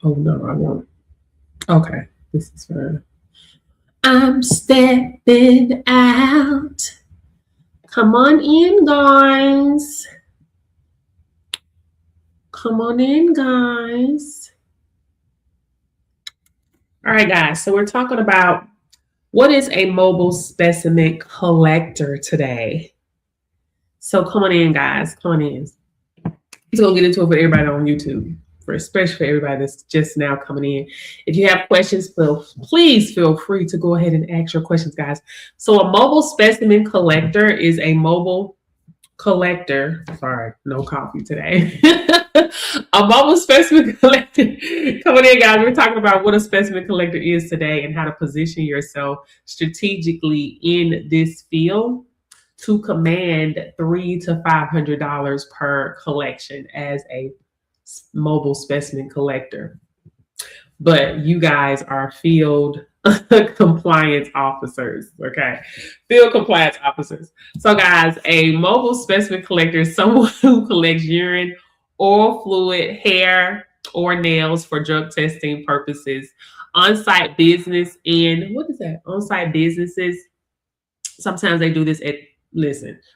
Oh no, I won't. Okay, this is fine. I'm stepping out. Come on in, guys. Come on in, guys. All right, guys. So we're talking about what is a mobile specimen collector today. So come on in, guys. Come on in. He's gonna get into it for everybody on YouTube, especially for everybody that's just now coming in. If you have questions, please feel free to go ahead and ask your questions, guys. So a mobile specimen collector is a mobile collector. Sorry, no coffee today. A mobile specimen collector. Coming in, guys. We're talking about what a specimen collector is today and how to position yourself strategically in this field to command $300 to $500 per collection as a mobile specimen collector. But you guys are field compliance officers, okay? Field compliance officers. So, guys, a mobile specimen collector is someone who collects urine, oral fluid, hair, or nails for drug testing purposes. On-site business and what is that? On-site businesses. Sometimes they do this at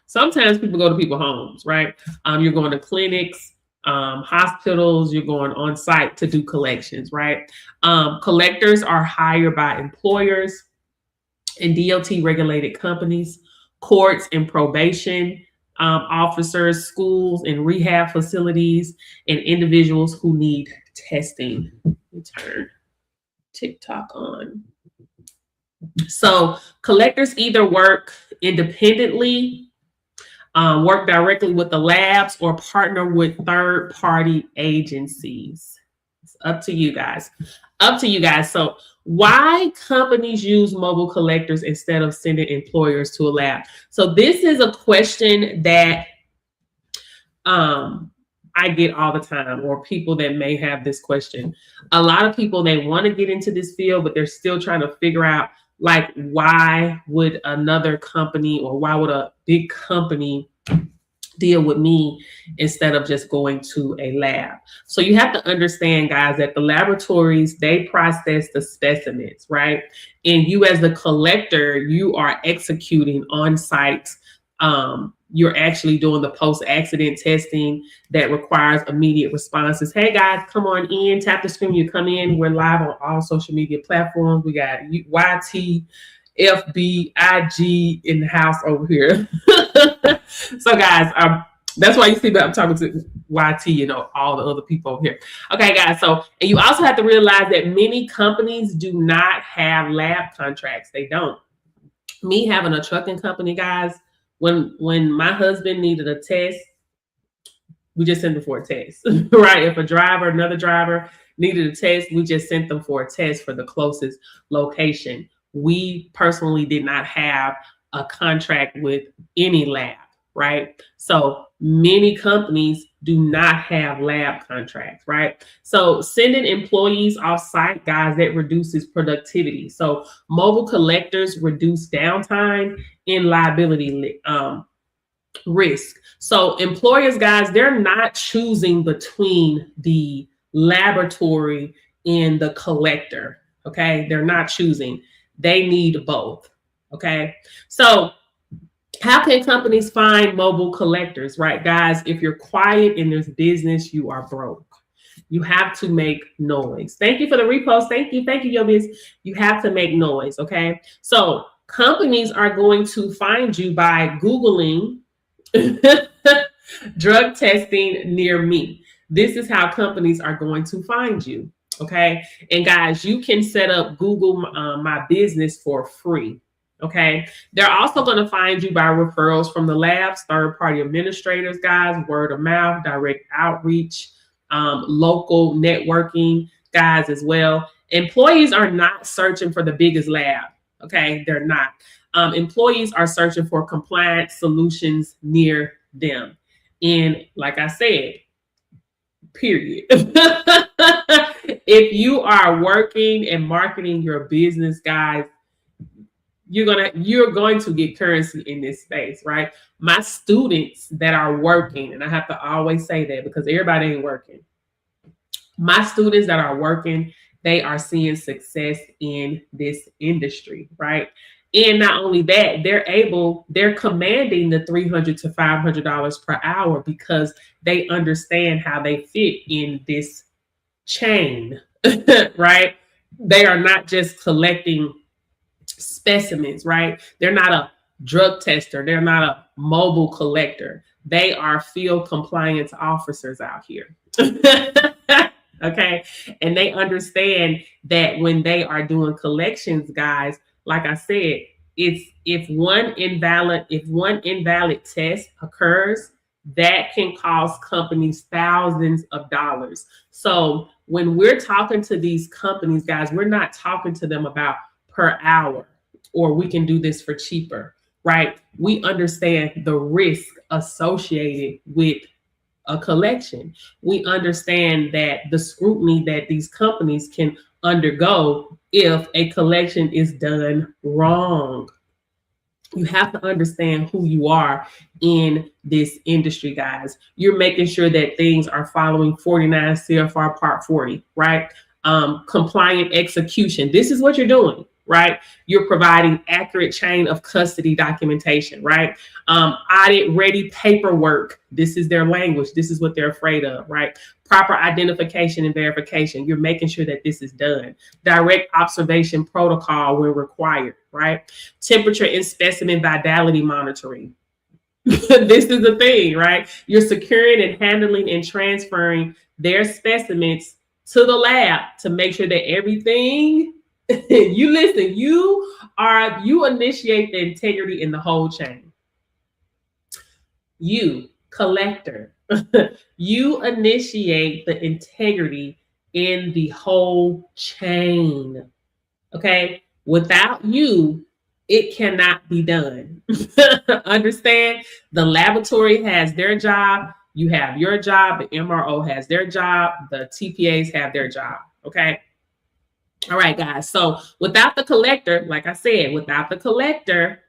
sometimes people go to people's homes, right? You're going to clinics, hospitals, you're going on site to do collections, right? Collectors are hired by employers and DOT regulated companies, courts and probation officers, schools and rehab facilities, and individuals who need testing. Let me turn TikTok on. So collectors either work independently, work directly with the labs, or partner with third-party agencies. It's up to you guys. Up to you guys. So why companies use mobile collectors instead of sending employers to a lab? So this is a question that I get all the time, or people that may have this question. A lot of people, they want to get into this field, but they're still trying to figure out, like, why would another company or why would a big company deal with me instead of just going to a lab? So you have to understand, guys, that the laboratories, they process the specimens, right? And you as the collector, you are executing on site. You're actually doing the post-accident testing that requires immediate responses. Hey guys, come on in, tap the screen, you come in. We're live on all social media platforms. We got YT, FB, IG in the house over here. So guys, that's why you see that I'm talking to YT, all the other people over here. Okay, guys. So, and you also have to realize that many companies do not have lab contracts. They don't. Me having a trucking company, guys, when my husband needed a test, we just sent them for a test, right? If another driver needed a test, we just sent them for a test for the closest location. We personally did not have a contract with any lab, right? So many companies do not have lab contracts, right? So sending employees off site, guys, that reduces productivity. So mobile collectors reduce downtime and liability risk. So employers, guys, they're not choosing between the laboratory and the collector, okay? They're not choosing. They need both, okay? So how can companies find mobile collectors, right? Guys, if you're quiet in this business, you are broke. You have to make noise. Thank you for the repost. Thank you, Yobis. You have to make noise, okay? So companies are going to find you by Googling drug testing near me. This is how companies are going to find you, okay? And guys, you can set up Google My Business for free. Okay, they're also going to find you by referrals from the labs, third-party administrators, guys, word of mouth, direct outreach, local networking, guys, as well. Employees are not searching for the biggest lab. Okay, they're not. Employees are searching for compliant solutions near them. And like I said, period. If you are working and marketing your business, guys, you're going to get currency in this space, right? My students that are working, and I have to always say that because everybody ain't working. My students that are working, they are seeing success in this industry, right? And not only that, they're commanding the $300 to $500 per hour because they understand how they fit in this chain, right? They are not just collecting specimens, right? They're not a drug tester, they're not a mobile collector. They are field compliance officers out here. Okay. And they understand that when they are doing collections, guys, like I said, it's if one invalid test occurs, that can cost companies thousands of dollars. So when we're talking to these companies, guys, we're not talking to them about per hour or we can do this for cheaper, right? We understand the risk associated with a collection. We understand that the scrutiny that these companies can undergo if a collection is done wrong. You have to understand who you are in this industry, guys. You're making sure that things are following 49 CFR Part 40, right? Compliant execution. This is what you're doing, right? You're providing accurate chain of custody documentation, right? Audit ready paperwork. This is their language. This is what they're afraid of, right? Proper identification and verification. You're making sure that this is done. Direct observation protocol when required, right? Temperature and specimen vitality monitoring. This is the thing, right? You're securing and handling and transferring their specimens to the lab to make sure that everything you listen, you initiate the integrity in the whole chain. You, collector, you initiate the integrity in the whole chain. Okay? Without you, it cannot be done. Understand? The laboratory has their job. You have your job. The MRO has their job. The TPAs have their job. Okay? All right, guys. So without the collector, like I said, without the collector,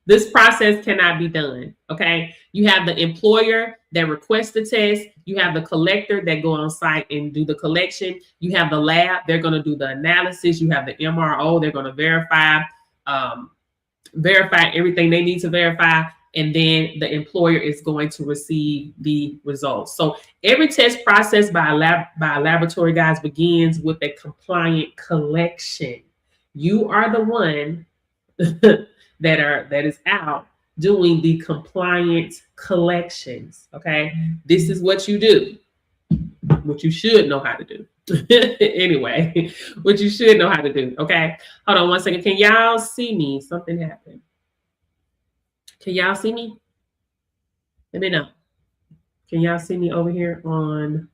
this process cannot be done. Okay. You have the employer that requests the test. You have the collector that go on site and do the collection. You have the lab. They're going to do the analysis. You have the MRO. They're going to verify everything they need to verify. And then the employer is going to receive the results. So every test process by a laboratory, guys, begins with a compliant collection. You are the one that is out doing the compliant collections. Okay, this is what you do, what you should know how to do. Anyway, what you should know how to do. Okay, hold on one second. Can y'all see me? Something happened. Can y'all see me? Let me know. Can y'all see me over here on?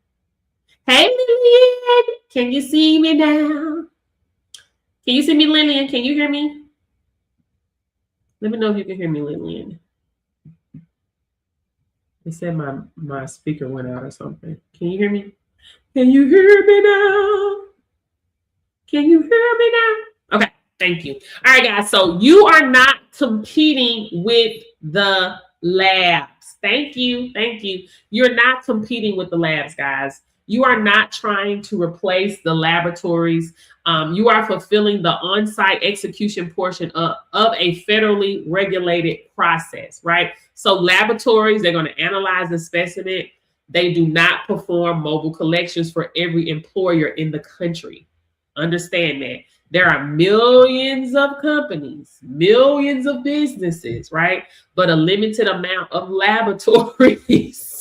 Hey, Lillian, can you see me now? Can you see me, Lillian? Can you hear me? Let me know if you can hear me, Lillian. They said my speaker went out or something. Can you hear me? Can you hear me now? Can you hear me now? Okay, thank you. All right, guys. So you are not competing with the labs. Thank you. Thank you. You're not competing with the labs, guys. You are not trying to replace the laboratories. You are fulfilling the on-site execution portion of a federally regulated process, right? So laboratories, they're going to analyze the specimen. They do not perform mobile collections for every employer in the country. Understand that. There are millions of companies, millions of businesses, right? But a limited amount of laboratories.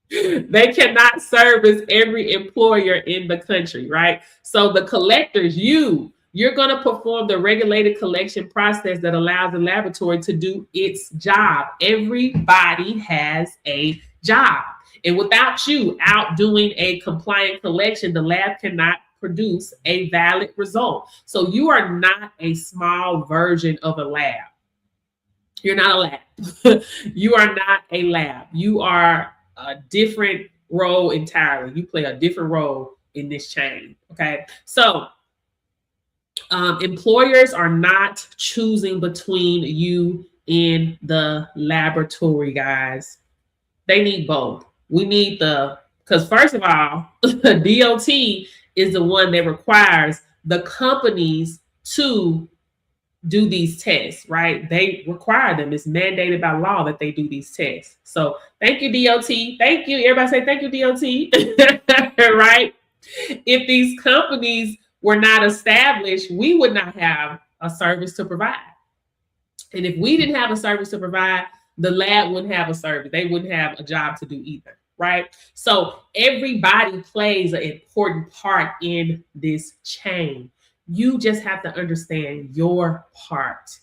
They cannot service every employer in the country, right? So the collectors, you're going to perform the regulated collection process that allows the laboratory to do its job. Everybody has a job. And without you out doing a compliant collection, the lab cannot produce a valid result. So you are not a small version of a lab. You're not a lab. You are not a lab. You are a different role entirely. You play a different role in this chain. Okay. So employers are not choosing between you and the laboratory, guys. They need both. We need the Because first of all, DOT is the one that requires the companies to do these tests, right? They require them. It's mandated by law that they do these tests. So thank you, DOT. Thank you. Everybody say thank you, DOT. Right? If these companies were not established, we would not have a service to provide. And if we didn't have a service to provide, the lab wouldn't have a service. They wouldn't have a job to do either, right? So everybody plays an important part in this chain. You just have to understand your part,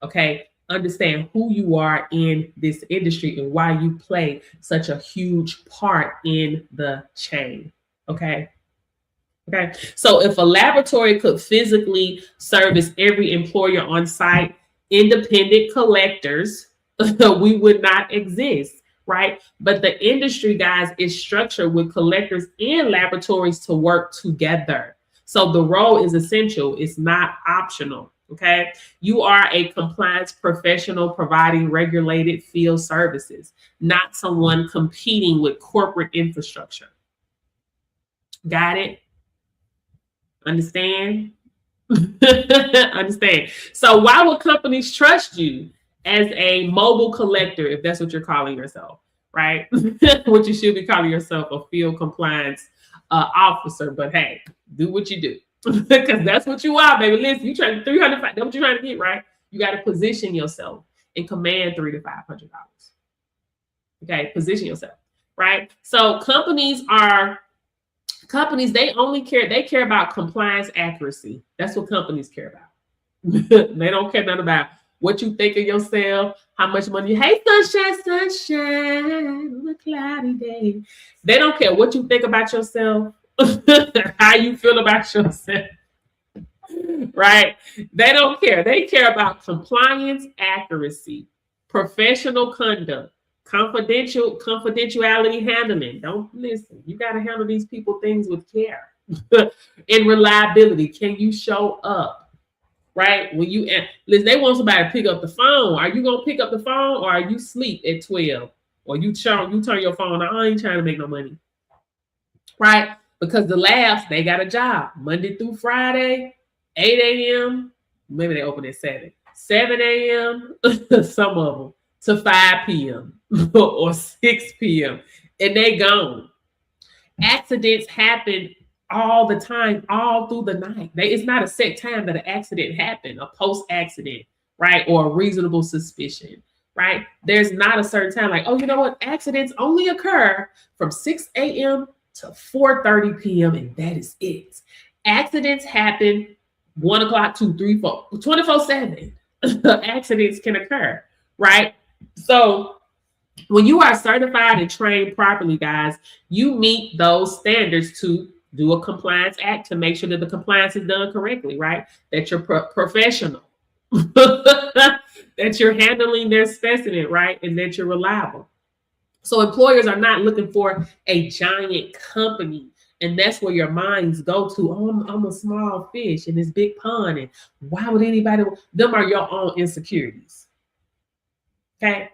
okay? Understand who you are in this industry and why you play such a huge part in the chain, okay? Okay, so if a laboratory could physically service every employer on site, independent collectors, we would not exist, right? But the industry, guys, is structured with collectors and laboratories to work together. So the role is essential, it's not optional, okay? You are a compliance professional providing regulated field services, not someone competing with corporate infrastructure. Got it? Understand? Understand. So why would companies trust you as a mobile collector if that's what you're calling yourself, right? What you should be calling yourself, a field compliance officer. But hey, do what you do because that's what you are, baby. Listen, you trying 300. That's what you're trying to get, right? You got to position yourself and command $300 to $500. Okay, position yourself, right? So companies, they care about compliance accuracy. That's what companies care about. They don't care nothing about what you think of yourself, how much money. Hey, sunshine on a cloudy day. They don't care what you think about yourself, how you feel about yourself, right? They don't care. They care about compliance accuracy, professional conduct, confidentiality handling. Don't listen. You got to handle these people things with care. And reliability. Can you show up? Right? When you listen, they want somebody to pick up the phone. Are you gonna pick up the phone or are you sleep at 12? Or you turn your phone on? I ain't trying to make no money. Right? Because the labs, they got a job. Monday through Friday, 8 a.m. Maybe they open at 7. 7 a.m. Some of them to 5 p.m. or 6 p.m. and they gone. Accidents happen all the time, all through the night. It's not a set time that an accident happened, a post-accident, right? Or a reasonable suspicion, right? There's not a certain time like, oh, you know what? Accidents only occur from 6 a.m. to 4:30 p.m. and that is it. Accidents happen 1 o'clock, 2, 3, 4, 24/7. Accidents can occur, right? So when you are certified and trained properly, guys, you meet those standards to do a compliance act to make sure that the compliance is done correctly, right? That you're professional, that you're handling their specimen, right? And that you're reliable. So employers are not looking for a giant company. And that's where your minds go to. Oh, I'm a small fish in this big pond. And why would anybody? Them are your own insecurities. Okay.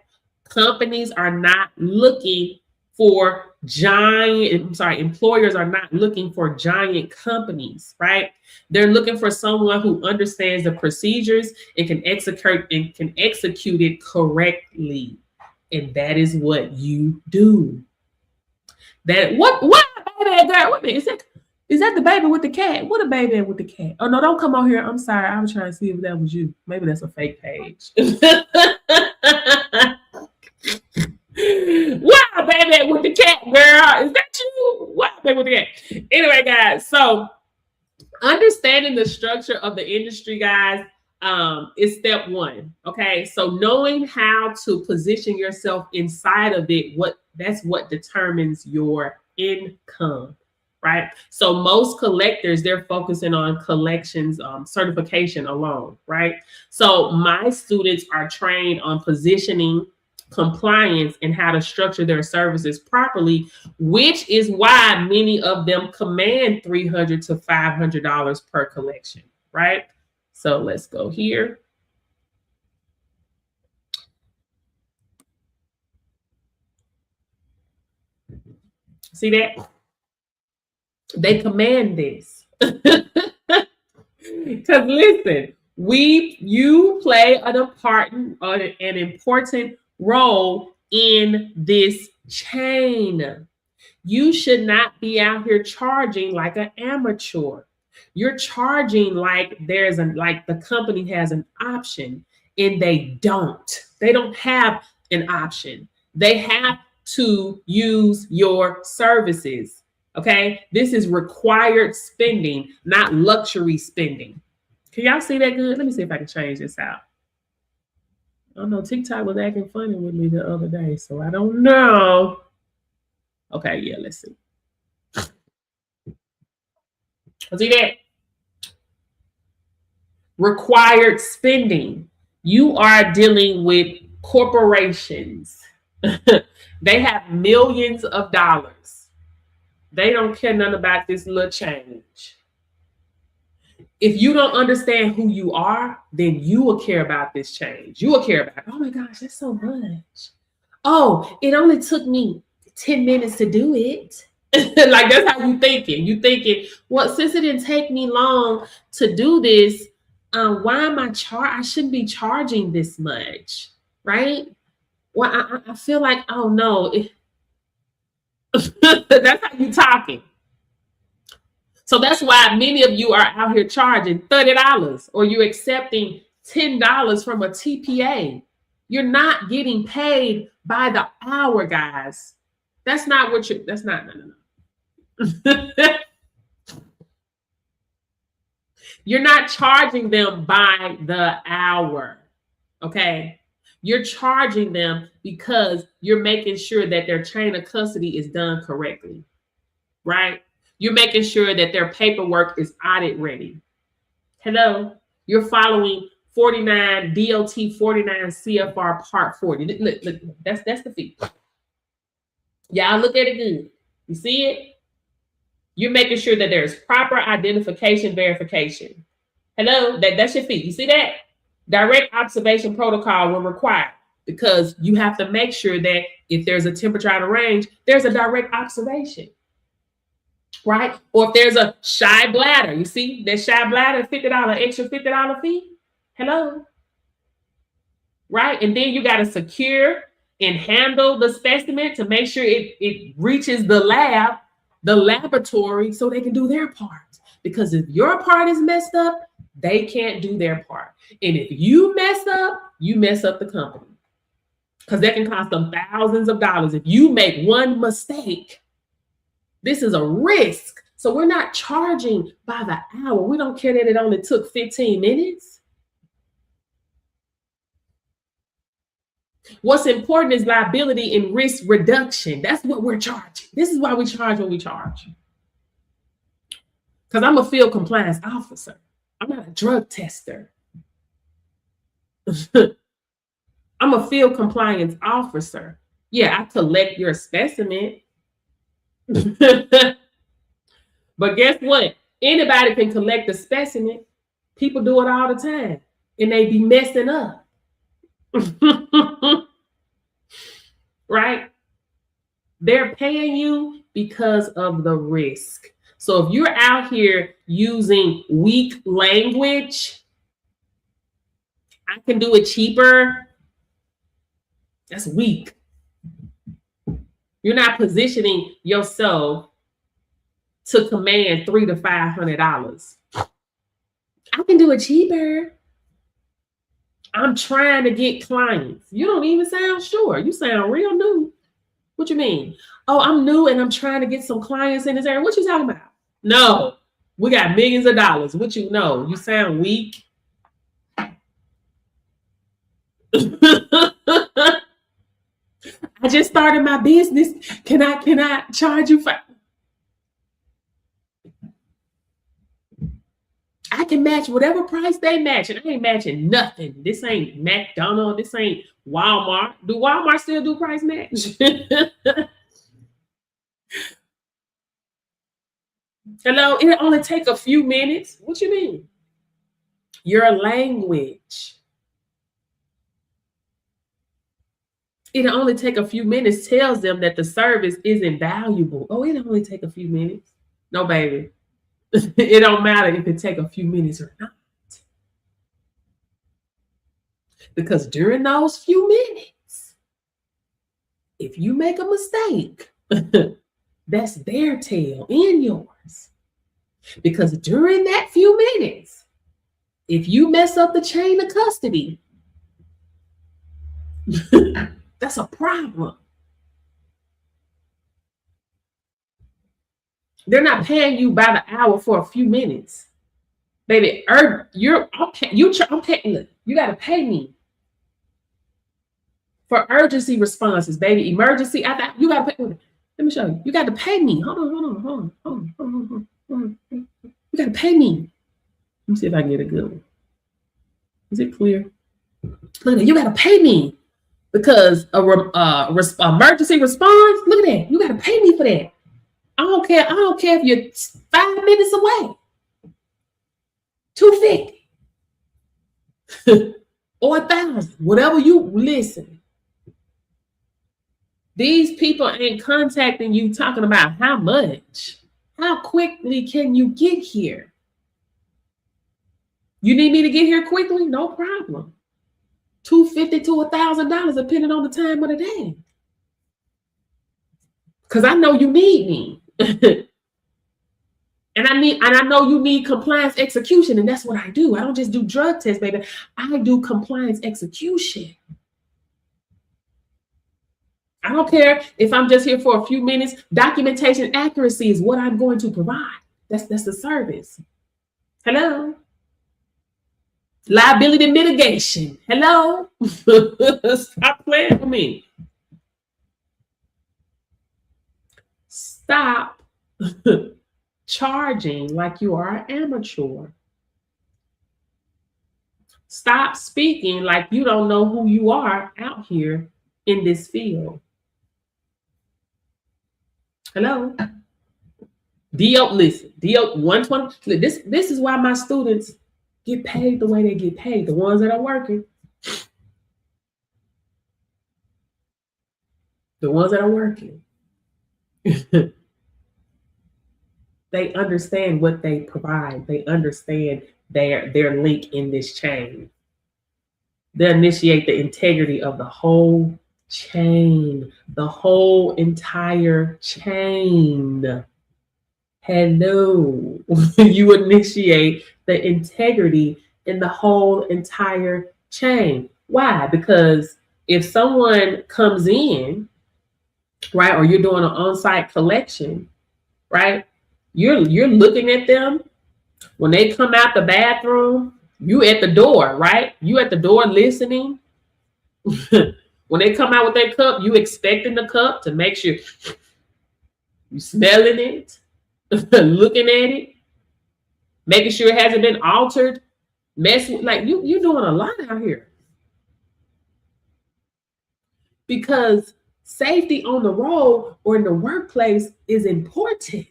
Companies are not looking for employers are not looking for giant companies, right? They're looking for someone who understands the procedures and can execute it correctly. And that is what you do. What baby girl? What is that the baby with the cat? What a baby with the cat. Oh no, don't come on here. I'm sorry. I was trying to see if that was you. Maybe that's a fake page. Wow, baby with the cat, girl. Is that you? Wow, baby with the cat. Anyway, guys, so understanding the structure of the industry, guys, is step one. Okay. So knowing how to position yourself inside of it, that's what determines your income. Right. So most collectors, they're focusing on collections certification alone. Right. So my students are trained on positioning, compliance, and how to structure their services properly, which is why many of them command $300 to $500 per collection, right? So let's go here. See that? They command this. Because listen, you play an important role in this chain. You should not be out here charging like an amateur. You're charging like like the company has an option, and they don't. They don't have an option. They have to use your services. Okay, this is required spending, not luxury spending. Can y'all see that good? Let me see if I can change this out. I don't know. TikTok was acting funny with me the other day, so I don't know. Okay, yeah, let's see. See that? Required spending. You are dealing with corporations. They have millions of dollars. They don't care nothing about this little change. If you don't understand who you are, then you will care about this change. You will care about, oh my gosh, that's so much. Oh, it only took me 10 minutes to do it. Like, that's how you thinking. You thinking, well, since it didn't take me long to do this, why am I shouldn't be charging this much, right? Well, I feel like, oh no. That's how you talking. So that's why many of you are out here charging $30 or you're accepting $10 from a TPA. You're not getting paid by the hour, guys. That's not what you're, that's not, no. You're not charging them by the hour, okay? You're charging them because you're making sure that their chain of custody is done correctly, right? You're making sure that their paperwork is audit ready. Hello? You're following 49 DOT 49 CFR Part 40. Look, that's the fee. Y'all look at it good. You see it? You're making sure that there's proper identification verification. Hello? That's your fee. You see that? Direct observation protocol will require, because you have to make sure that if there's a temperature out of range, there's a direct observation, right? Or if there's a shy bladder, you see that shy bladder, $50, extra $50 fee. Hello? Right? And then you got to secure and handle the specimen to make sure it reaches the laboratory, so they can do their part. Because if your part is messed up, they can't do their part. And if you mess up, you mess up the company. Because that can cost them thousands of dollars. If you make one mistake, this is a risk. So we're not charging by the hour. We don't care that it only took 15 minutes. What's important is liability and risk reduction. That's what we're charging. This is why we charge what we charge. Because I'm a field compliance officer. I'm not a drug tester. I'm a field compliance officer. Yeah, I collect your specimen. But guess what? Anybody can collect a specimen. People do it all the time. And they be messing up. Right? They're paying you because of the risk. So if you're out here using weak language, I can do it cheaper. That's weak. You're not positioning yourself to command $300 to $500. I can do it cheaper. I'm trying to get clients. You don't even sound sure. You sound real new. What you mean? Oh, I'm new and I'm trying to get some clients in this area. What you talking about? No, we got millions of dollars. What you know? You sound weak. I just started my business. Can I charge you for? I can match whatever price they match, and I ain't matching nothing. This ain't McDonald's. This ain't Walmart. Do Walmart still do price match? Hello, it only take a few minutes. What you mean? Your language. it'll only take a few minutes tells them that the service isn't valuable. Oh, it'll only take a few minutes. No, baby. It don't matter if it take a few minutes or not. Because during those few minutes, if you make a mistake, that's their tail and yours. Because during that few minutes, if you mess up the chain of custody, that's a problem. They're not paying you by the hour for a few minutes. Baby, you got to pay me for urgency responses, baby. Emergency, you got to pay. Let me show you. You got to pay me. Hold on. You got to pay me. Let me see if I can get a good one. Is it clear? Look at that. You got to pay me because emergency response. Look at that. You got to pay me for that. I don't care if you're 5 minutes away. $250 or $1,000, whatever you listen. These people ain't contacting you talking about how much. How quickly can you get here? You need me to get here quickly? No problem. $250 to $1,000, depending on the time of the day. Because I know you need me. And I know you need compliance execution, and that's what I do. I don't just do drug tests, baby. I do compliance execution. I don't care if I'm just here for a few minutes. Documentation accuracy is what I'm going to provide. That's the service. Hello? Liability mitigation. Hello? Stop playing with me. Stop charging like you are an amateur. Stop speaking like you don't know who you are out here in this field. Hello? Listen, DO 120. This is why my students get paid the way they get paid, the ones that are working. The ones that are working. They understand what they provide. They understand their link in this chain. They initiate the integrity of the whole chain, the whole entire chain. Hello. You initiate the integrity in the whole entire chain. Why? Because if someone comes in, right, or you're doing an on-site collection, right, you're looking at them when they come out the bathroom. You at the door, right? You at the door listening. When they come out with their cup, you expecting the cup to make sure you smelling it, looking at it, making sure it hasn't been altered, messing like you're doing a lot out here. Because safety on the road or in the workplace is important.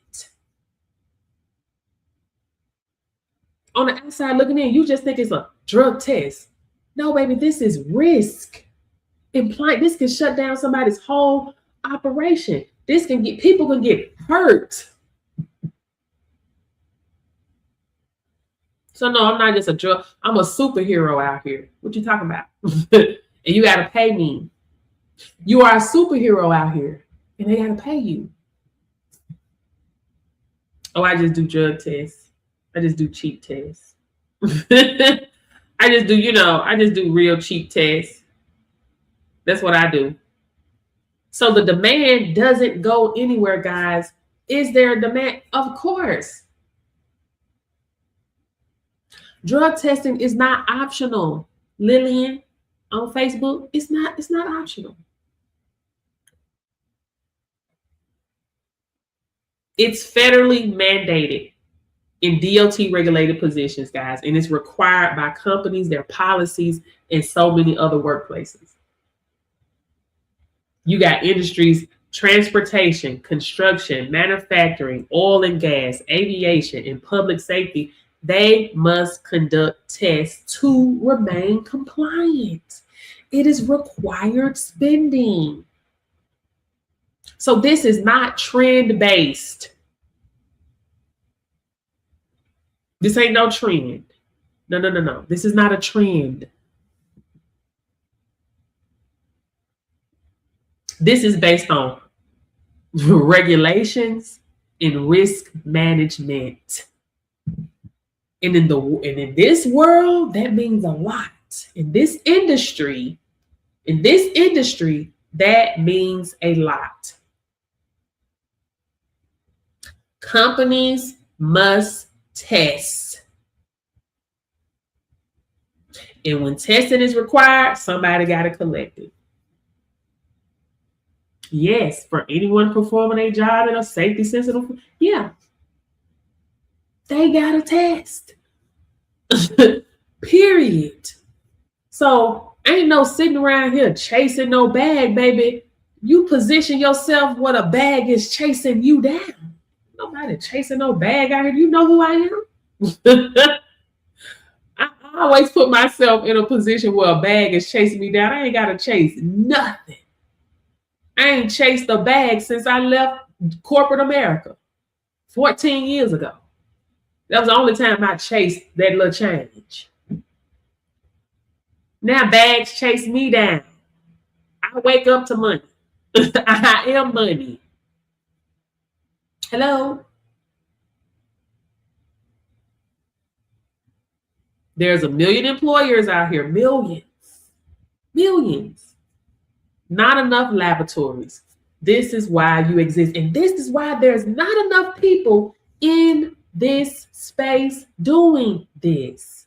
On the outside looking in, you just think it's a drug test. No, baby, this is risk. This can shut down somebody's whole operation. People can get hurt. So no, I'm not just a drug. I'm a superhero out here. What you talking about? And you got to pay me. You are a superhero out here, and they got to pay you. Oh, I just do drug tests. I just do cheap tests. I just do real cheap tests. That's what I do. So the demand doesn't go anywhere, guys. Is there a demand? Of course. Drug testing is not optional. Lillian on Facebook, it's not optional. It's federally mandated in DOT regulated positions, guys, and it's required by companies, their policies, and so many other workplaces. You got industries, transportation, construction, manufacturing, oil and gas, aviation, and public safety. They must conduct tests to remain compliant. It is required spending. So this is not trend based. This ain't no trend. No. This is not a trend. This is based on regulations and risk management. And in this world, that means a lot. In this industry, that means a lot. Companies must test. And when testing is required, somebody got to collect it. Yes, for anyone performing a job in a safety sensitive, yeah, they got to test. Period. So ain't no sitting around here chasing no bag, baby. You position yourself where the bag is chasing you down. Nobody chasing no bag out here. You know who I am? I always put myself in a position where a bag is chasing me down. I ain't got to chase nothing. I ain't chased a bag since I left corporate America 14 years ago. That was the only time I chased that little change. Now bags chase me down. I wake up to money. I am money. Hello? There's a million employers out here. Millions. Not enough laboratories. This is why you exist. And this is why there's not enough people in this space doing this.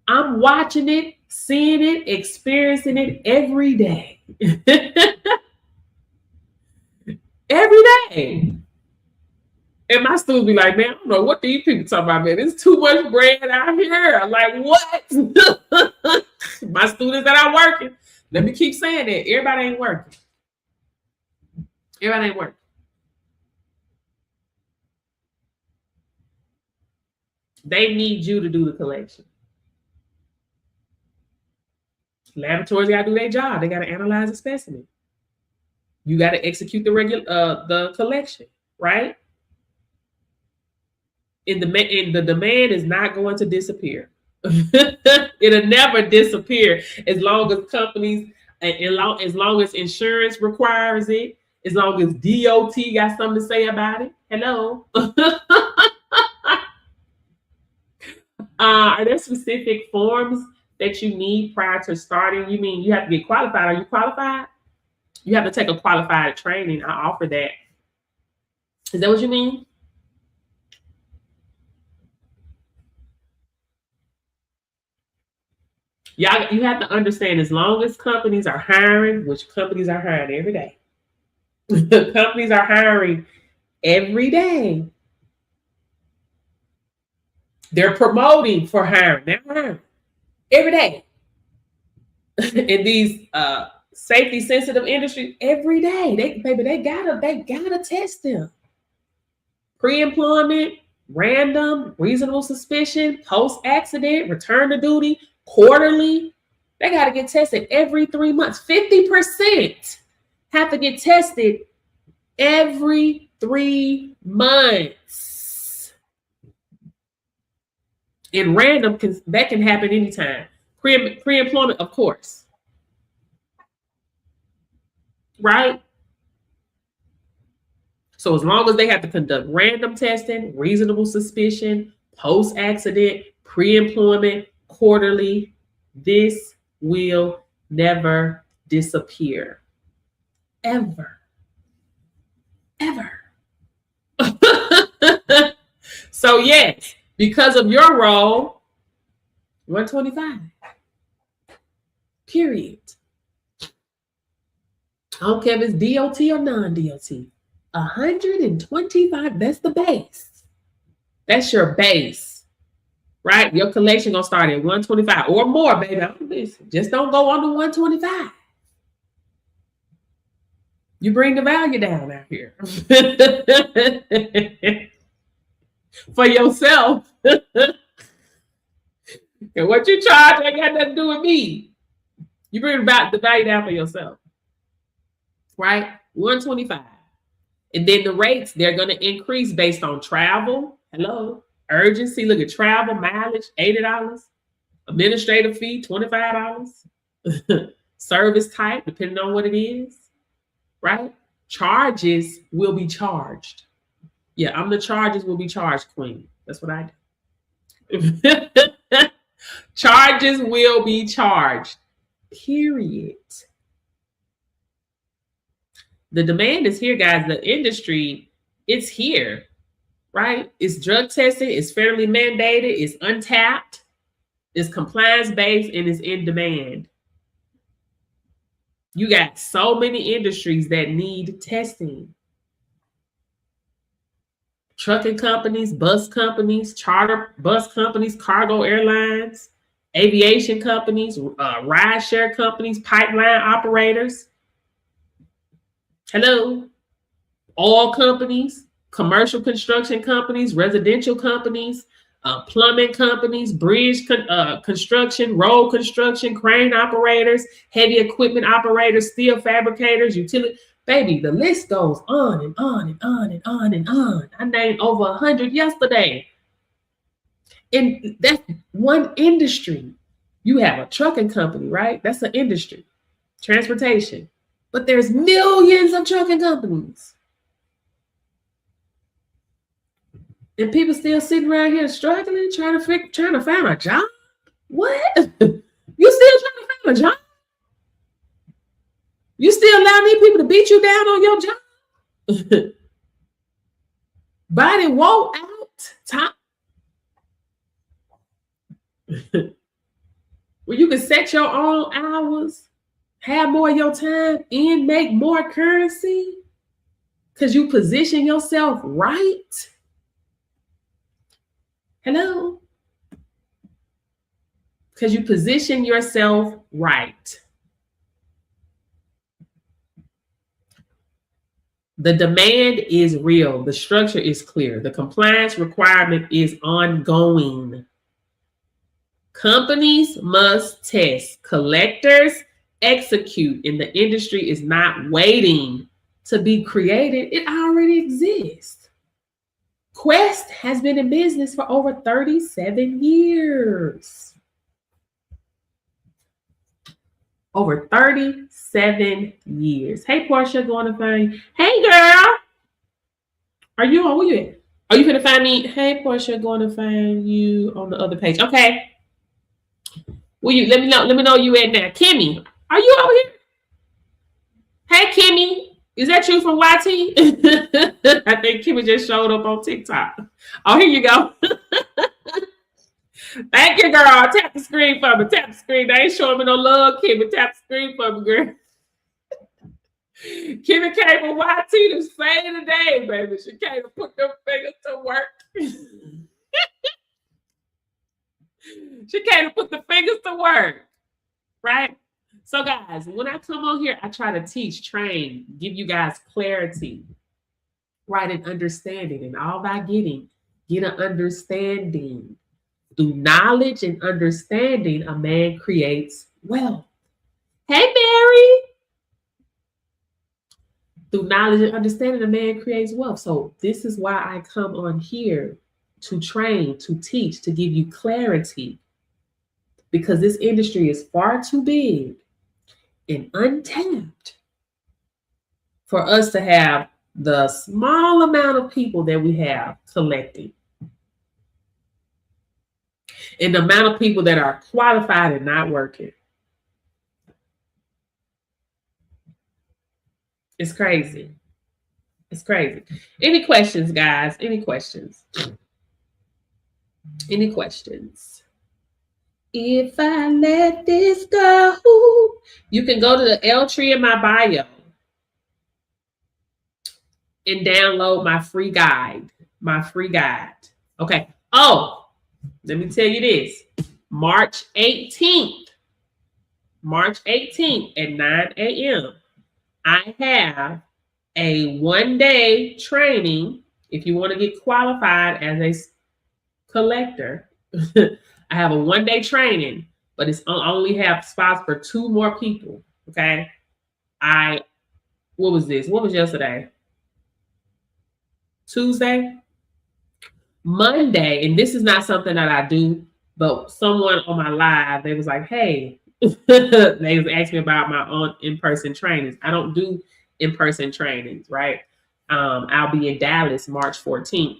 I'm watching it, seeing it, experiencing it every day. Every day. And my students be like, man, I don't know what these people talking about, man. It's too much bread out here. I'm like, what? My students that are working, let me keep saying that. Everybody ain't working. Everybody ain't working. They need you to do the collection. Laboratories got to do their job. They got to analyze the specimen. You got to execute the collection, right? And the demand is not going to disappear. It'll never disappear as long as companies, as long as insurance requires it, as long as DOT got something to say about it. Hello. Are there specific forms that you need prior to starting? You mean you have to get qualified? Are you qualified? You have to take a qualified training. I offer that. Is that what you mean? Y'all, you have to understand, as long as companies are hiring, which companies are hiring every day. Companies are hiring every day. They're promoting for hiring. They're hiring every day. In these safety sensitive industries, every day. They gotta test them. Pre-employment, random, reasonable suspicion, post-accident, return to duty, quarterly. They got to get tested every 3 months. 50% have to get tested every 3 months. And random, that can happen anytime. Pre-employment, of course. Right? So as long as they have to conduct random testing, reasonable suspicion, post-accident, pre-employment, quarterly, this will never disappear. Ever. So yes, because of your role, 125. Period. I don't care if it's DOT or non-DOT. 125, that's the base. That's your base, right? Your collection gonna start at 125 or more, baby. Just don't go under 125. You bring the value down out here for yourself. And what you charge ain't got nothing to do with me. You bring about the value down for yourself, right? 125. And then the rates, they're going to increase based on travel. Hello. Urgency. Look at travel, mileage, $80. Administrative fee, $25. Service type, depending on what it is, right? Charges will be charged. Yeah, I'm the charges will be charged queen. That's what I do. Charges will be charged. Period. The demand is here, guys. The industry, it's here, right? It's drug tested, it's federally mandated, it's untapped, it's compliance-based, and it's in demand. You got so many industries that need testing. Trucking companies, bus companies, charter bus companies, cargo airlines, aviation companies, rideshare companies, pipeline operators. Hello. Oil companies, commercial construction companies, residential companies, plumbing companies, bridge construction, road construction, crane operators, heavy equipment operators, steel fabricators, utility. Baby, the list goes on and on and on and on and on. I named over 100 yesterday. And that's one industry. You have a trucking company, right? That's an industry, transportation. But there's millions of trucking companies. And people still sitting around here struggling, trying to find a job. What? You still trying to find a job? You still allow these people to beat you down on your job? Body wore out, top. Where you can set your own hours, have more of your time, and make more currency because you position yourself right. Hello? Because you position yourself right. The demand is real. The structure is clear. The compliance requirement is ongoing. Companies must test. Collectors execute. And the industry is not waiting to be created. It already exists. Quest has been in business for over 37 years. Over 37 years. Hey, Portia, going to find you. Hey, girl. Are you on? Where you at? Are you going to find me? Hey, Portia, going to find you on the other page. Okay. Will you let me know? Let me know you at now. Kimmy, are you over here? Hey, Kimmy, is that you from YT? I think Kimmy just showed up on TikTok. Oh, here you go. Thank you, girl. Tap the screen for me. Tap the screen. They ain't showing me no love, Kimmy. Tap the screen for me, girl. Kimmy came from YT to say today, baby. She came to put them fingers to work. She came to put the fingers to work, right? So, guys, when I come on here, I try to teach, train, give you guys clarity, right, and understanding. And all by get an understanding. Through knowledge and understanding, a man creates wealth. Hey, Mary. Through knowledge and understanding, a man creates wealth. So this is why I come on here to train, to teach, to give you clarity. Because this industry is far too big and untapped for us to have the small amount of people that we have collecting. And the amount of people that are qualified and not working. It's crazy. It's crazy. Any questions, guys? Any questions? Any questions? If I let this go, you can go to the L tree in my bio and download my free guide. Okay. Oh, let me tell you this. March 18th at 9 a.m. I have a one-day training if you want to get qualified as a collector. I have a one-day training but it's only have spots for 2 more people. Okay. What was this? What was yesterday? Tuesday? Monday, and this is not something that I do, but someone on my live, they was like, hey, they was asking me about my own in-person trainings. I don't do in-person trainings, right? I'll be in Dallas March 14th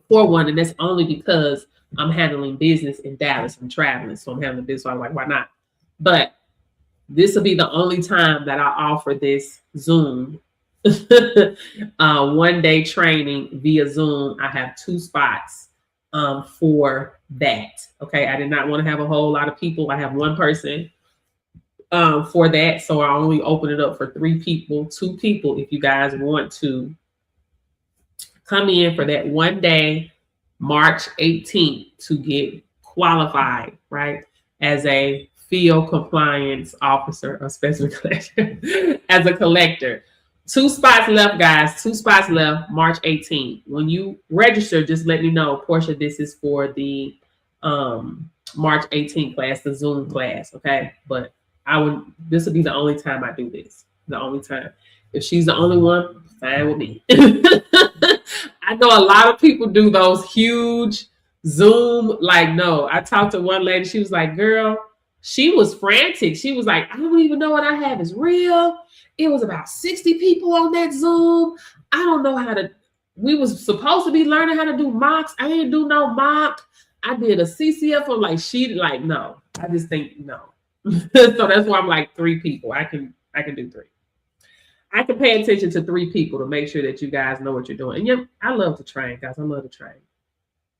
for one, and that's only because I'm handling business in Dallas. I'm traveling, so I'm handling business. So I'm like, why not? But this will be the only time that I offer this Zoom 1 day training via Zoom. I have 2 spots for that. Okay, I did not want to have a whole lot of people. I have 1 person for that, so I only open it up for 3 people, 2 people. If you guys want to come in for that 1 day, March 18th, to get qualified, right, as a field compliance officer or specimen collector, as a collector. 2 spots left, guys. 2 spots left, March 18th. When you register, just let me know. Portia, this is for the March 18th class, the Zoom class, okay? But this will be the only time I do this. The only time. If she's the only one, fine with me. I know a lot of people do those huge Zoom, like, no. I talked to one lady, she was like, girl, she was frantic. She was like, I don't even know what I have is real. It was about 60 people on that Zoom. I don't know how to, we was supposed to be learning how to do mocks. I didn't do no mock. I did a CCF on no. I just think no. So that's why I'm like 3 people. I can do 3. I can pay attention to 3 people to make sure that you guys know what you're doing. And yeah, I love to train, guys. I love to train.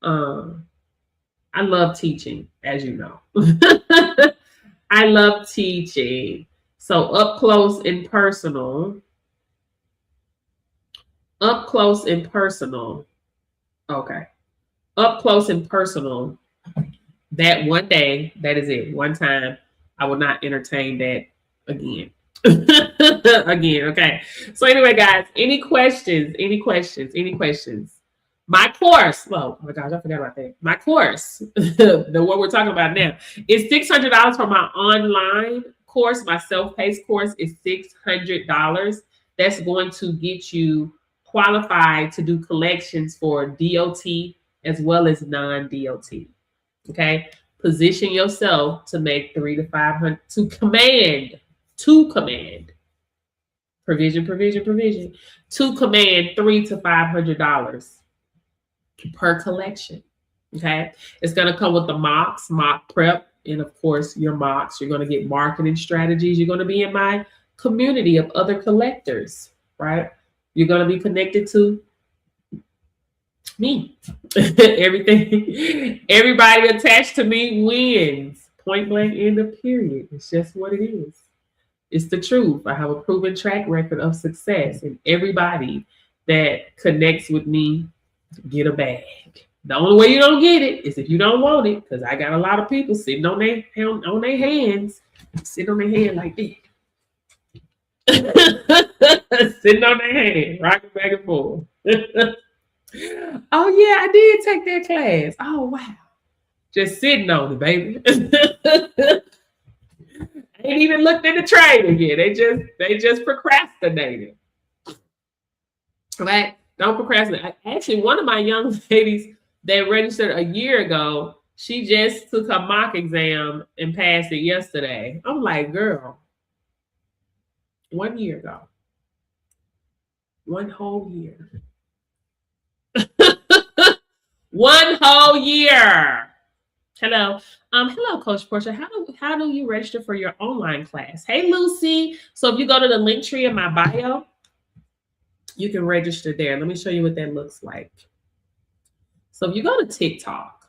I love teaching, as you know. I love teaching. So up close and personal. Up close and personal. Okay. Up close and personal. That 1 day, that is it. 1 time. I will not entertain that again. Again, okay. So anyway, guys, any questions? My course, oh my gosh, I forgot about that. My course, the one we're talking about now, is $600 for my online course. My self-paced course is $600. That's going to get you qualified to do collections for DOT as well as non-DOT. Okay, position yourself to make 300 to 500 to command provision to command $300 to $500 per collection. Okay, it's going to come with the mock prep, and of course your mocks. You're going to get marketing strategies. You're going to be in my community of other collectors, right? You're going to be connected to me. Everybody attached to me wins. Point blank, end of period. It's just what it is. It's the truth. I have a proven track record of success, and everybody that connects with me get a bag. The only way you don't get it is if you don't want it, because I got a lot of people sitting on their hands, sitting on their hand like this. Sitting on their hand, rocking back and forth. Oh yeah, I did take that class. Oh wow. Just sitting on it, baby. Ain't even looked at the training yet. They just procrastinated. Right? Don't procrastinate. Actually, one of my young ladies that registered a year ago, she just took her mock exam and passed it yesterday. I'm like, girl, 1 year ago. 1 whole year. 1 whole year. Hello. Hello, Coach Portia. How do you register for your online class? Hey, Lucy. So if you go to the link tree in my bio, you can register there. Let me show you what that looks like. So if you go to TikTok,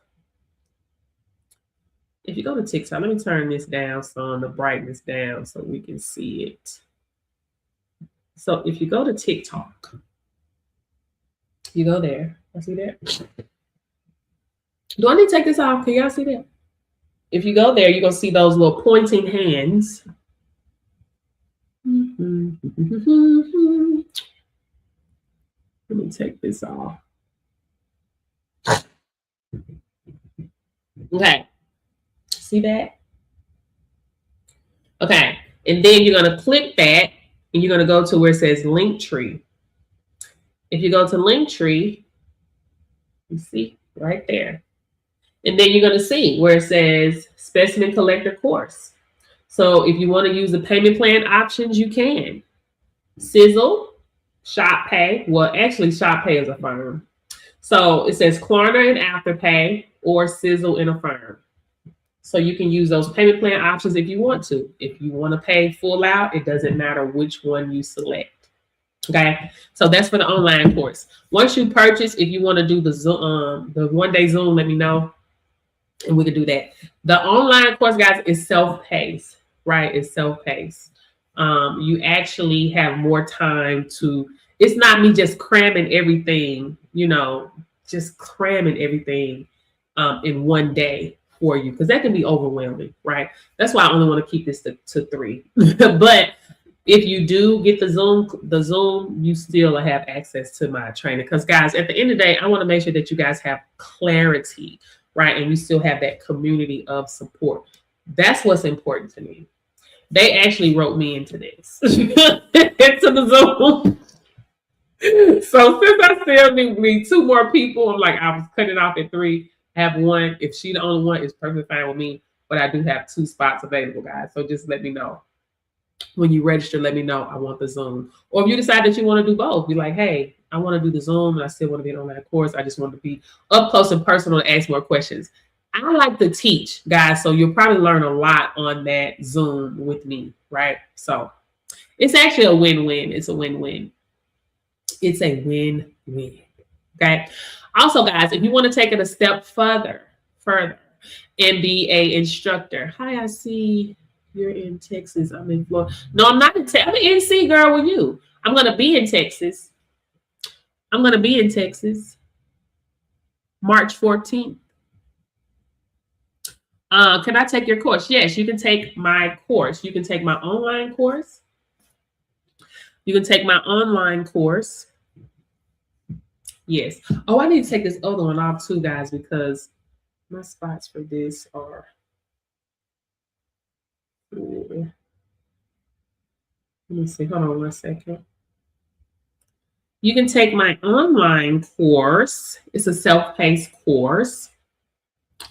let me turn this down so the brightness down so we can see it. So if you go to TikTok, you go there. I see that. Do I need to take this off? Can y'all see that? If you go there, you're going to see those little pointing hands. Let me take this off. See that? Okay. And then you're going to click that and you're going to go to where it says Linktree. If you go to Linktree, you see right there. And then you're going to see where it says Specimen Collector course. So if you want to use the payment plan options, you can. Sizzle, ShopPay. Well, actually, ShopPay is Affirm. So it says Klarna and Afterpay or Sizzle and Affirm. So you can use those payment plan options if you want to. If you want to pay full out, it doesn't matter which one you select. Okay, so that's for the online course. Once you purchase, if you want to do the Zoom, the one-day Zoom, let me know, and we can do that. The online course, guys, is self-paced, right? It's self-paced. You actually have more time to. It's not me just cramming everything, just cramming everything in one day for you, because that can be overwhelming, right? That's why I only want to keep this to 3. But if you do get the Zoom, you still have access to my training. Because guys, at the end of the day, I want to make sure that you guys have clarity, right? And you still have that community of support. That's what's important to me. They actually wrote me into this, into the Zoom. So since I still need 2 more people, I'm like, I was cutting off at 3. Have 1. If she the only one, it's perfectly fine with me. But I do have 2 spots available, guys. So just let me know. When you register, let me know I want the Zoom. Or if you decide that you want to do both, be like, hey, I want to do the Zoom and I still want to be an online course. I just want to be up close and personal and ask more questions. I like to teach, guys, so you'll probably learn a lot on that Zoom with me, right? So it's actually a win-win. It's a win-win. It's a win-win, okay? Also, guys, if you want to take it a step further and be an instructor. Hi, I see you're in Texas. I'm in Florida. No, I'm not in Texas. I'm in NC, girl, with you. I'm going to be in Texas. March 14th. Can I take your course? Yes, you can take my course. You can take my online course. You can take my online course. Yes. Oh, I need to take this other one off too, guys, because my spots for this are. Let me see. Hold on 1 second. You can take my online course. It's a self-paced course.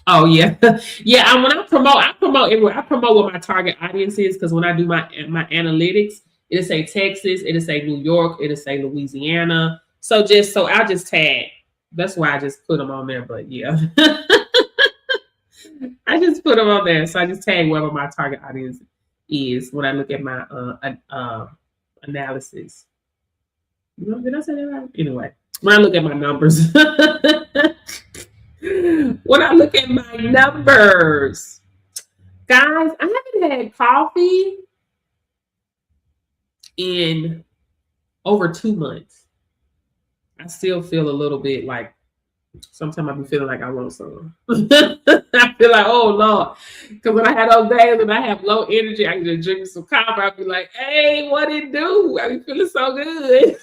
Oh yeah, yeah. When I promote everywhere. I promote what my target audience is, because when I do my analytics, it'll say Texas, it'll say New York, it'll say Louisiana. So I'll just tag. That's why I just put them on there. But yeah, I just put them on there. So I just tag wherever my target audience is when I look at my analysis. Did I say that right? Anyway, when I look at my numbers. When I look at my numbers, guys, I haven't had coffee in over 2 months. I still feel a little bit like, sometimes I be feeling like I want some. I feel like, oh Lord, because when I had those days and I have low energy, I can just drink some coffee. I'll be like, hey, what it do? I be feeling so good.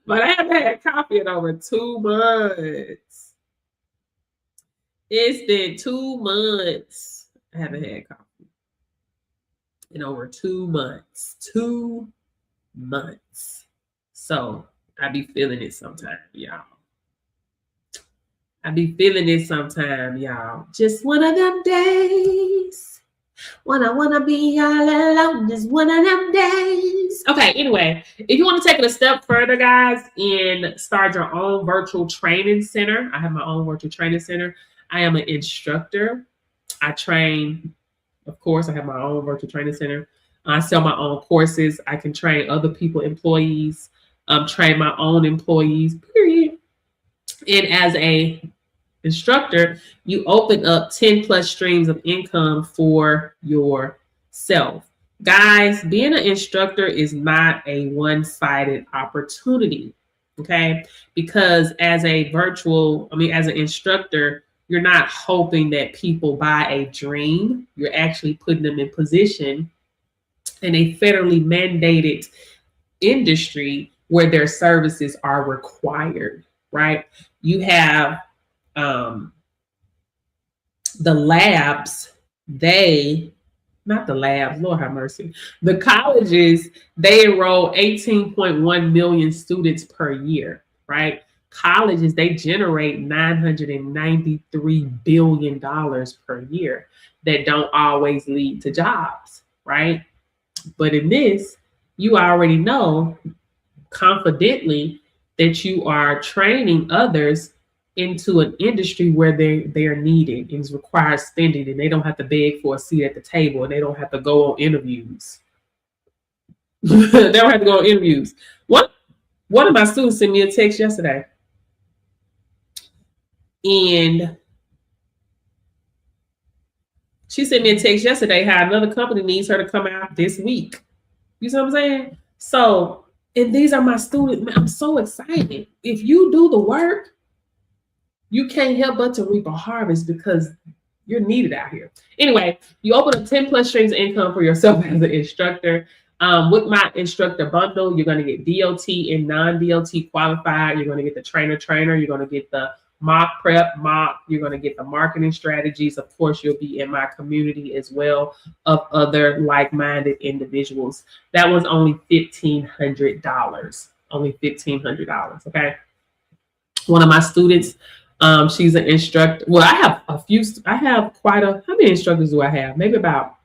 But I haven't had coffee in over 2 months. It's been 2 months. I haven't had coffee in over 2 months. 2 months. So I be feeling it sometime, y'all. Just one of them days when I want to be all alone. Just one of them days. Okay, anyway, if you want to take it a step further, guys, and start your own virtual training center. I have my own virtual training center. I am an instructor. I train, of course, I have my own virtual training center. I sell my own courses. I can train other people, employees, train my own employees, period. And as a instructor, you open up 10 plus streams of income for yourself. Guys, being an instructor is not a one-sided opportunity, okay? Because as an instructor, you're not hoping that people buy a dream. You're actually putting them in position in a federally mandated industry where their services are required, right? You have the labs, not the labs, Lord have mercy. The colleges, they enroll 18.1 million students per year, right? Colleges, they generate $993 billion per year that don't always lead to jobs, right? But in this, you already know confidently that you are training others into an industry where they are needed and requires spending, and they don't have to beg for a seat at the table, and they don't have to go on interviews. They don't have to go on interviews. One of my students sent me a text yesterday, and she sent me a text yesterday how another company needs her to come out this week. You see what I'm saying? So, and these are my students. I'm so excited. If you do the work, you can't help but to reap a harvest because you're needed out here. Anyway, you open up 10 plus streams of income for yourself as an instructor. With my instructor bundle, you're going to get DOT and non-DOT qualified. You're going to get the trainer. You're going to get the mock prep, you're going to get the marketing strategies. Of course, you'll be in my community as well of other like-minded individuals. That was only $1,500. Only $1,500. Okay. One of my students, she's an instructor. Well, I have how many instructors do I have? Maybe about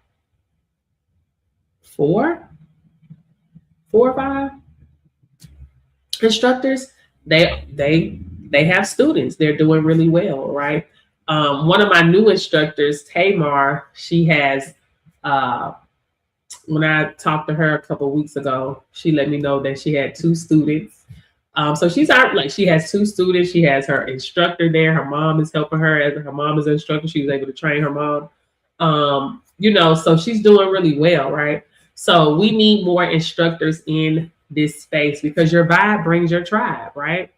4 or 5 instructors. They have students. They're doing really well, right? One of my new instructors, Tamar, she has, when I talked to her a couple of weeks ago, she let me know that she had 2 students. So she's out, like she has 2 students. She has her instructor there. Her mom is helping her. As her mom is an instructor, she was able to train her mom. So she's doing really well, right? So we need more instructors in this space because your vibe brings your tribe, right?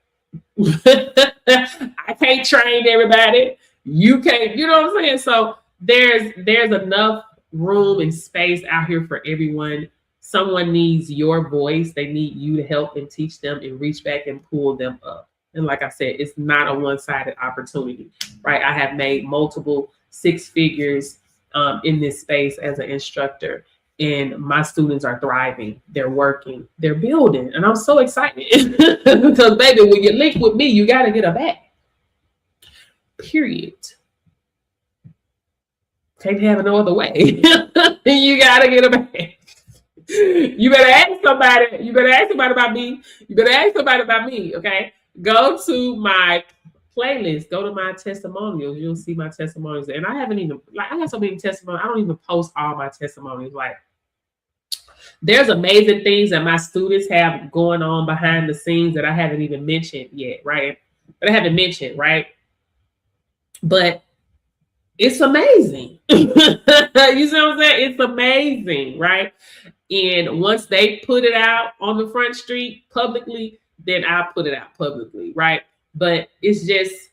I can't train everybody. You can't, you know what I'm saying? So there's enough room and space out here for everyone. Someone needs your voice. They need you to help and teach them and reach back and pull them up. And like I said, it's not a one-sided opportunity, right? I have made multiple 6 figures in this space as an instructor, and my students are thriving. They're working, they're building, and I'm so excited because baby, when you link with me, you got to get a back. Period. Can't have it no other way. You got to get a back. You better ask somebody. You better ask somebody about me. You better ask somebody about me. Okay. Go to my playlist. Go to my testimonials. You'll see my testimonials. And I haven't even, like, I have so many testimonials. I don't even post all my testimonials. Like, there's amazing things that my students have going on behind the scenes that I haven't even mentioned yet, right? But I haven't mentioned, right? But it's amazing. You see what I'm saying? It's amazing, right? And once they put it out on the front street publicly, then I'll put it out publicly, right? But it's just,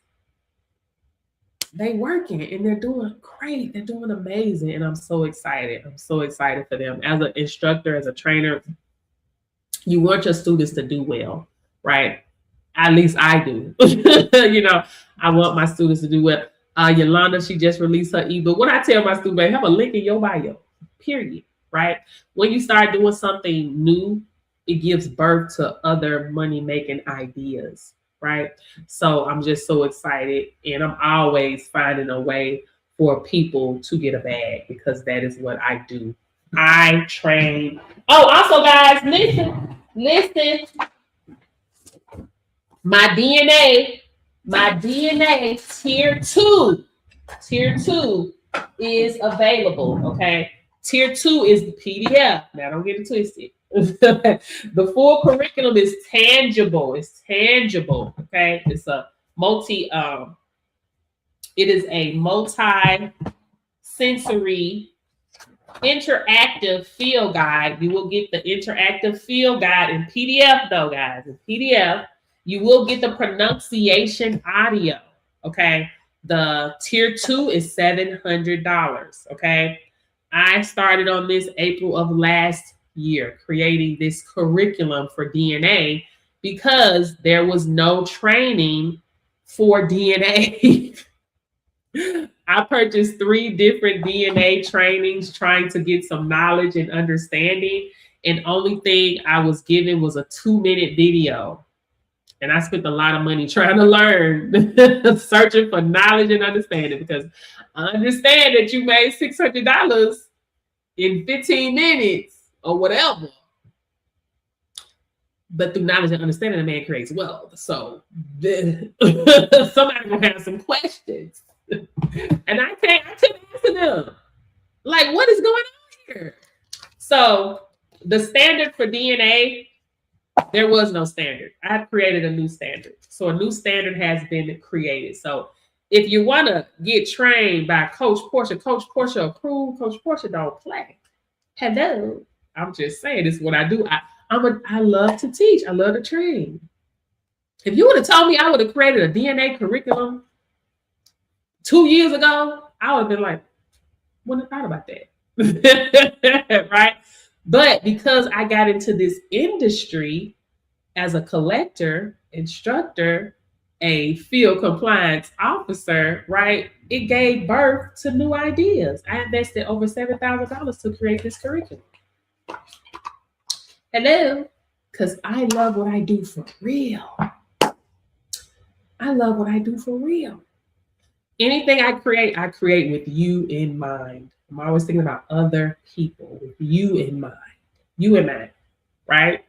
they working and they're doing great. They're doing amazing. And I'm so excited. I'm so excited for them. As an instructor, as a trainer, you want your students to do well, right? At least I do. I want my students to do well. Yolanda, she just released her ebook. When I tell my students, have a link in your bio, period, right? When you start doing something new, it gives birth to other money-making ideas, right? So I'm just so excited, and I'm always finding a way for people to get a bag because that is what I do. I train. Oh, also, guys, listen. My DNA tier 2 is available. Okay, tier 2 is the PDF. Now don't get it twisted. The full curriculum is tangible. It's tangible. Okay, it's a it is a multi-sensory interactive field guide. You will get the interactive field guide in PDF though, guys. In PDF. You will get the pronunciation audio, okay? The tier 2 is $700, okay? I started on this April of last year, creating this curriculum for DNA because there was no training for DNA. I purchased 3 different DNA trainings trying to get some knowledge and understanding. And only thing I was given was a 2-minute video. And I spent a lot of money trying to learn, searching for knowledge and understanding, because I understand that you made $600 in 15 minutes or whatever. But through knowledge and understanding, a man creates wealth. So somebody will have some questions. And I couldn't answer them. Like, what is going on here? So the standard for DNA, there was no standard. I created a new standard. So a new standard has been created. So if you want to get trained by Coach Portia approved, Coach Portia don't play. Hello. I'm just saying, this is what I do. I love to teach. I love to train. If you would have told me I would have created a DNA curriculum 2 years ago, I would have been like, wouldn't have thought about that. Right? But because I got into this industry as a collector, instructor, a field compliance officer, right? It gave birth to new ideas. I invested over $7,000 to create this curriculum. Hello, because I love what I do for real. I love what I do for real. Anything I create with you in mind. I'm always thinking about other people with you in mind. You in mind, right?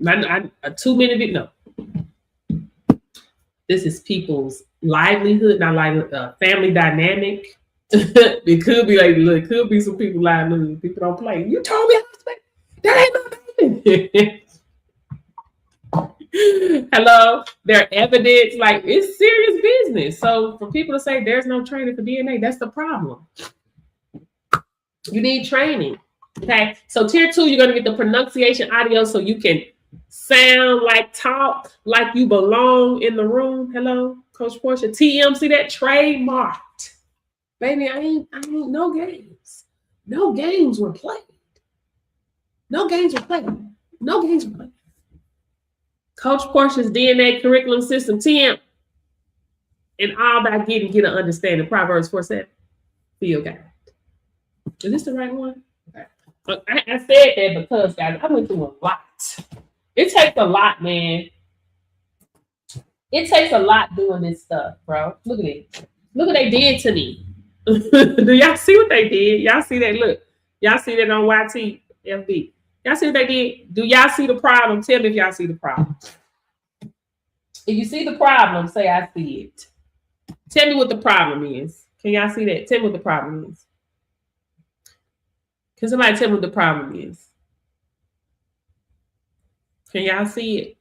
A 2-minute video. No. This is people's livelihood, not livelihood, family dynamic. It could be like, look, it could be some people livelihood. People don't play. You told me that ain't my baby. Hello, their evidence, like, it's serious business. So for people to say there's no training for DNA, that's the problem. You need training. Okay, so tier 2, you're going to get the pronunciation audio so you can sound like, talk like you belong in the room. Hello, Coach Portia. TM, see that? Trademarked. Baby, I ain't no games. No games were played. No games were played. No games were played. Coach Portia's DNA curriculum system, TM. And all that get an understanding. Proverbs 4:7. Field guide. Is this the right one? Okay. I said that because, guys, I went through a lot. It takes a lot, man. It takes a lot doing this stuff, bro. Look at it. Look what they did to me. Do y'all see what they did? Y'all see that? Look. Y'all see that on YTFB. Y'all see what they did? Do y'all see the problem? Tell me if y'all see the problem. If you see the problem, say I see it. Tell me what the problem is. Can y'all see that? Tell me what the problem is. Can somebody tell me what the problem is? Can y'all see it?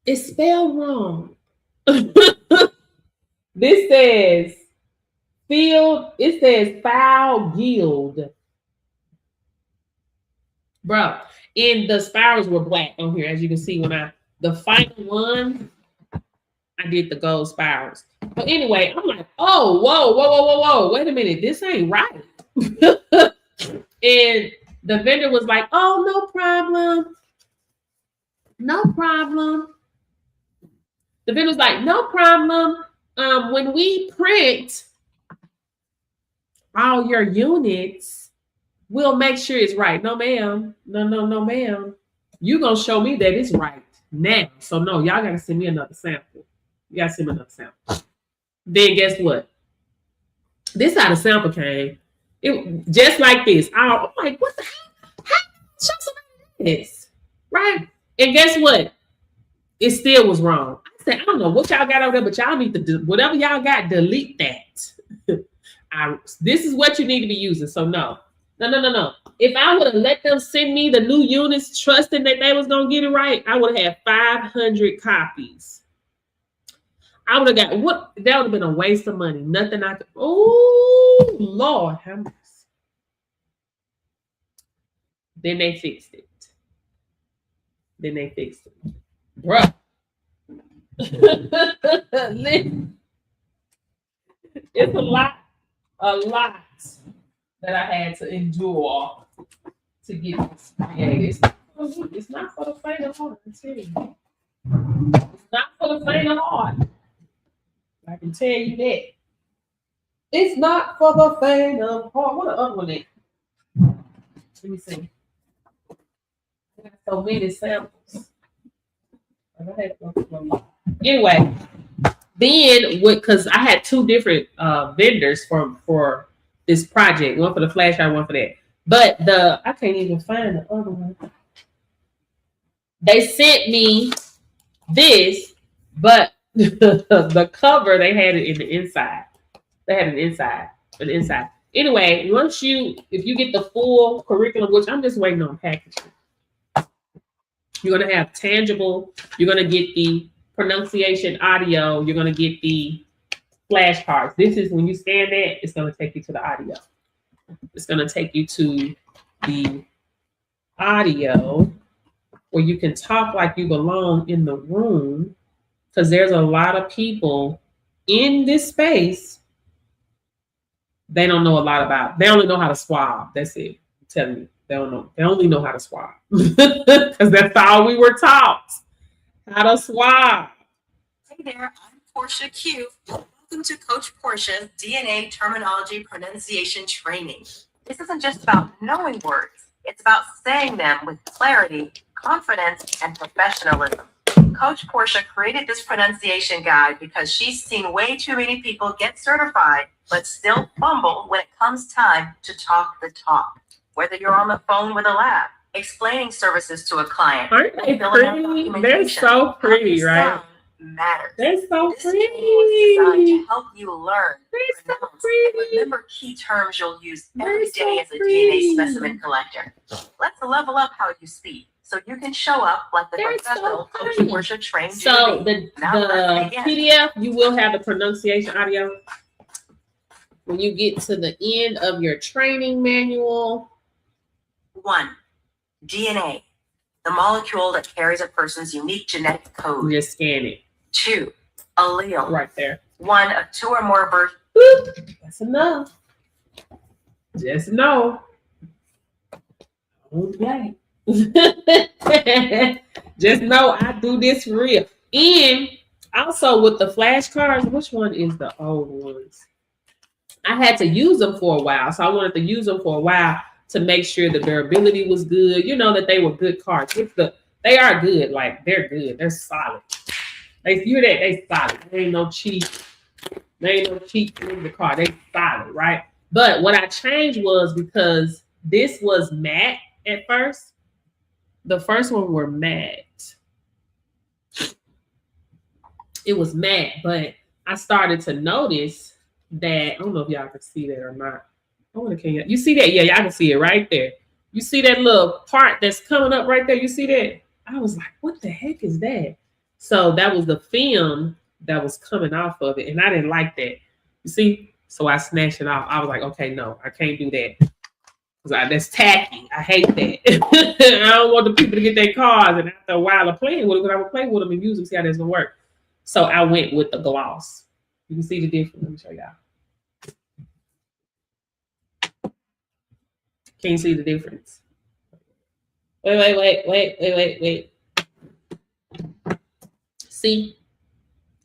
It's spelled wrong. This says field, it says foul guild. Bro, and the spirals were black on here, as you can see. When the final one, I did the gold spirals. But anyway, I'm like, oh, whoa, wait a minute, this ain't right. And the vendor was like, oh, no problem. No problem. The vendor was like, no problem. When we print all your units, we'll make sure it's right. No, ma'am. No, ma'am. You're going to show me that it's right now. So, no, y'all got to send me another sample. You got to send me another sample. Then guess what? This is how the sample came. It just like this. I'm like, what the hell? How show somebody this? Right? And guess what? It still was wrong. I said, I don't know what y'all got over there, but y'all need to do whatever y'all got, delete that. This is what you need to be using. So no. If I would have let them send me the new units, trusting that they was gonna get it right, I would have had 500 copies. I would have got what? That would have been a waste of money. Nothing I could. Oh Lord, have mercy. Then they fixed it. Bruh. It's a lot that I had to endure to get this created. It's not for the faint of heart. I'm telling you. It's not for the faint of heart. I can tell you that. It's not for the faint of heart. What the other one is? Let me see. I got so many samples. Anyway, then because I had two different vendors for this project, one for the flash drive, one for that. But I can't even find the other one. They sent me this, but the cover they had it in the inside. They had an inside. Anyway, if you get the full curriculum, which I'm just waiting on packaging, you're gonna have tangible. You're gonna get the pronunciation audio. You're gonna get the flashcards. This is when you scan that, it's gonna take you to the audio. It's gonna take you to the audio where you can talk like you belong in the room, because there's a lot of people in this space. They don't know a lot about. They only know how to swab. That's it. I'm telling you, they don't know. They only know how to swab because that's all we were taught. How to swab. Hey there, I'm Portia Q. Welcome to Coach Portia's DNA Terminology Pronunciation Training. This isn't just about knowing words. It's about saying them with clarity, confidence, and professionalism. Coach Portia created this pronunciation guide because she's seen way too many people get certified but still fumble when it comes time to talk the talk. Whether you're on the phone with a lab, explaining services to a client, aren't they pretty? They're so pretty, right? Matters. They're so This training was designed pretty. to help you learn, They're so pronounce, and pretty. remember key terms you'll use every They're day so as a pretty. DNA specimen collector. Let's level up how you speak so you can show up like the They're professional so Coach pretty. Portia trained you So to be. the Now let's begin. PDF, you will have the pronunciation audio. When you get to the end of your training manual. 1. DNA, the molecule that carries a person's unique genetic code. Just scan it. 2. Allele, Right there. one of two or more versions. That's enough. Just know. Okay. Just know I do this for real. And also with the flashcards, which one is the old ones? I had to use them for a while. So I wanted to use them for a while to make sure the durability was good. You know, that they were good cards. They are good. Like, they're good. They're solid. They solid. There ain't no cheap. There ain't no cheap in the card. They solid, right? But what I changed was because this was matte at first. The first one were matte. It was matte, but I started to notice that, I don't know if y'all can see that or not. You see that? Yeah, y'all can see it right there. You see that little part that's coming up right there? You see that? I was like, what the heck is that? So that was the film that was coming off of it, and I didn't like that. You see? So I snatched it off. I was like, okay, no, I can't do that. That's tacky. I hate that. I don't want the people to get their cards, and after a while of playing with them, because I would play with them and use them, see how that's gonna work. So I went with the gloss. You can see the difference. Let me show y'all. Can you see the difference? Wait. See?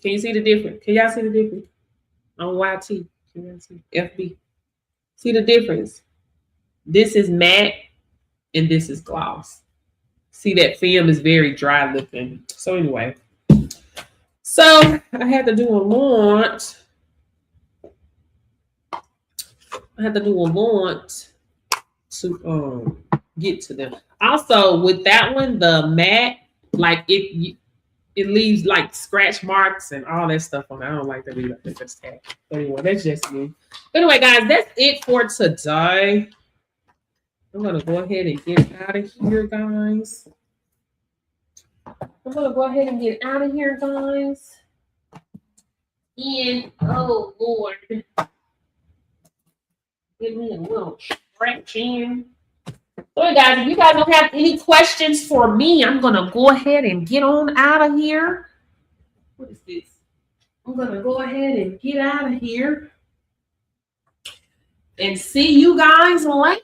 Can you see the difference? Can y'all see the difference? On YT. Can y'all see? FB. See the difference? This is matte and this is gloss. See, that film is very dry looking. So anyway. So I had to do a launch. To get to them. Also, with that one, the matte, like it leaves like scratch marks and all that stuff on it. I don't like that either. It's just tag. But anyway, that's just me. Anyway, guys, that's it for today. I'm gonna go ahead and get out of here, guys. And oh Lord, give me a little stretch in. So, guys, if you guys don't have any questions for me, I'm gonna go ahead and get on out of here. What is this? I'm gonna go ahead and get out of here and see you guys later.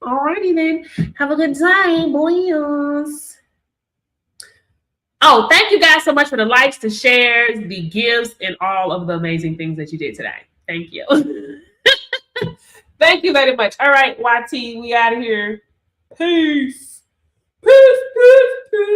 Alrighty then. Have a good day, boys. Oh, thank you guys so much for the likes, the shares, the gifts, and all of the amazing things that you did today. Thank you. Thank you very much. All right, YT, we out of here. Peace.